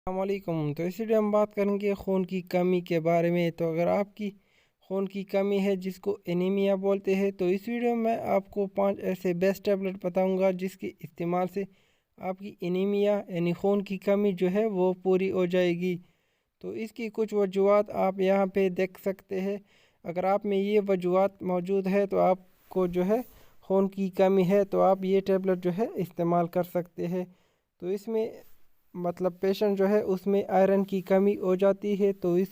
السلام علیکم۔ تو اس ویڈیو ہم بات کریں گے خون کی کمی کے بارے میں۔ تو اگر آپ کی خون کی کمی ہے جس کو انیمیا بولتے ہیں، تو اس ویڈیو میں آپ کو 5 ایسے بیسٹ ٹیبلٹ بتاؤں گا جس کے استعمال سے آپ کی انیمیا یعنی خون کی کمی جو ہے وہ پوری ہو جائے گی۔ تو اس کی کچھ وجوہات آپ یہاں پہ دیکھ سکتے ہیں۔ اگر آپ میں یہ وجوہات موجود ہے تو آپ کو جو ہے خون کی کمی ہے تو آپ یہ ٹیبلٹ جو ہے استعمال کر سکتے ہیں۔ تو اس میں پیشنٹ جو ہے اس میں آئرن کی کمی ہو جاتی ہے، تو اس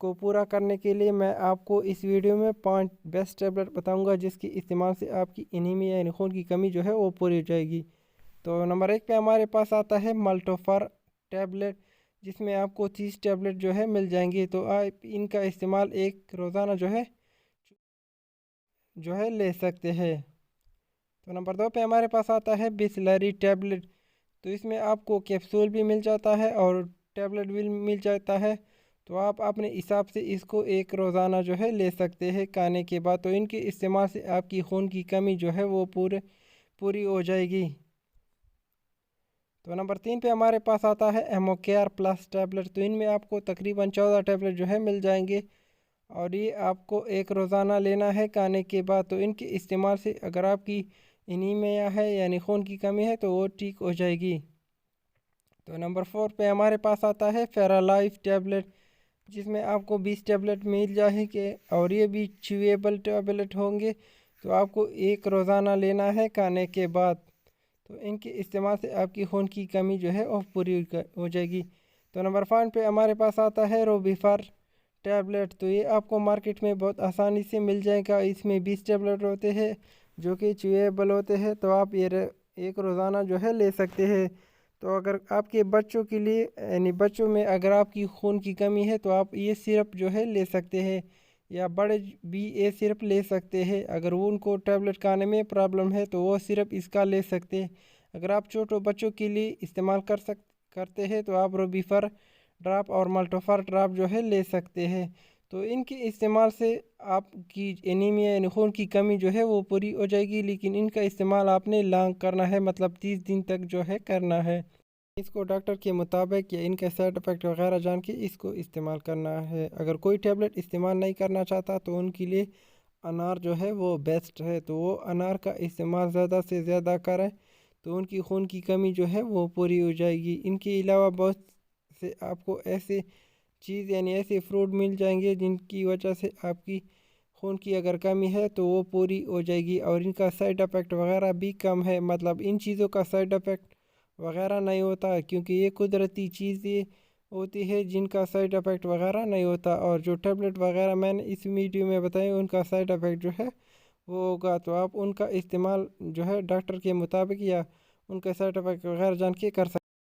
کو پورا کرنے کے لیے میں آپ کو اس ویڈیو میں 5 بیسٹ ٹیبلٹ بتاؤں گا جس کے استعمال سے آپ کی انیمیا یعنی خون کی کمی جو ہے وہ پوری ہو جائے گی۔ تو نمبر 1 پہ ہمارے پاس آتا ہے ملٹوفر ٹیبلٹ، جس میں آپ کو 30 ٹیبلٹ جو ہے مل جائیں گے۔ تو آپ ان کا استعمال ایک روزانہ جو ہے لے سکتے ہیں۔ تو نمبر 2 پہ ہمارے پاس آتا ہے بسلری ٹیبلٹ۔ تو اس میں آپ کو کیپسول بھی مل جاتا ہے اور ٹیبلٹ بھی مل جاتا ہے۔ تو آپ اپنے حساب سے اس کو ایک روزانہ جو ہے لے سکتے ہیں کھانے کے بعد۔ تو ان کے استعمال سے آپ کی خون کی کمی جو ہے وہ پوری ہو جائے گی۔ تو نمبر 3 پہ ہمارے پاس آتا ہے ایموکیئر پلس ٹیبلٹ۔ تو ان میں آپ کو تقریباً 14 ٹیبلٹ جو ہے مل جائیں گے اور یہ آپ کو ایک روزانہ لینا ہے کھانے کے بعد۔ تو ان کے استعمال سے اگر آپ کی انیمیا ہے یعنی خون کی کمی ہے تو وہ ٹھیک ہو جائے گی۔ تو نمبر 4 پہ ہمارے پاس آتا ہے فیرالائف ٹیبلٹ، جس میں آپ کو 20 ٹیبلٹ مل جائیں گے اور یہ بھی چیویبل ٹیبلٹ ہوں گے۔ تو آپ کو ایک روزانہ لینا ہے کھانے کے بعد۔ تو ان کے استعمال سے آپ کی خون کی کمی جو ہے وہ پوری ہو جائے گی۔ تو نمبر 5 پہ ہمارے پاس آتا ہے روبیفر ٹیبلٹ۔ تو یہ آپ کو مارکیٹ میں بہت آسانی سے مل جائے گا۔ اس میں 20 ٹیبلٹ ہوتے ہیں جو کہ چیویبل ہوتے ہیں، تو آپ یہ ایک روزانہ جو ہے لے سکتے ہیں۔ تو اگر آپ کے بچوں کے لیے یعنی بچوں میں اگر آپ کی خون کی کمی ہے تو آپ یہ سرپ جو ہے لے سکتے ہیں، یا بڑے بھی یہ سرپ لے سکتے ہیں۔ اگر وہ ان کو ٹیبلٹ کھانے میں پرابلم ہے تو وہ صرف اس کا لے سکتے ہیں۔ اگر آپ چھوٹے بچوں کے لیے استعمال کرتے ہیں تو آپ روبیفر ڈراپ اور ملٹوفر ڈراپ جو ہے لے سکتے ہیں۔ تو ان کے استعمال سے آپ کی انیمیا یعنی خون کی کمی جو ہے وہ پوری ہو جائے گی، لیکن ان کا استعمال آپ نے لانگ کرنا ہے، 30 دن تک جو ہے کرنا ہے۔ اس کو ڈاکٹر کے مطابق یا ان کے سائیڈ افیکٹ وغیرہ جان کے اس کو استعمال کرنا ہے۔ اگر کوئی ٹیبلٹ استعمال نہیں کرنا چاہتا تو ان کے لیے انار جو ہے وہ بیسٹ ہے، تو وہ انار کا استعمال زیادہ سے زیادہ کریں تو ان کی خون کی کمی جو ہے وہ پوری ہو جائے گی۔ ان کے علاوہ بہت سے آپ کو ایسے یعنی ایسے فروٹ مل جائیں گے جن کی وجہ سے آپ کی خون کی اگر کمی ہے تو وہ پوری ہو جائے گی، اور ان کا سائیڈ افیکٹ وغیرہ بھی کم ہے۔ ان چیزوں کا سائیڈ افیکٹ وغیرہ نہیں ہوتا کیونکہ یہ قدرتی چیزیں ہوتی ہے جن کا سائیڈ افیکٹ وغیرہ نہیں ہوتا، اور جو ٹیبلٹ وغیرہ میں نے اس ویڈیو میں بتائے ان کا سائیڈ افیکٹ جو ہے وہ ہوگا۔ تو آپ ان کا استعمال جو ہے ڈاکٹر کے مطابق یا ان کا سائیڈ افیکٹ وغیرہ جان کے کر سکتے ہیں۔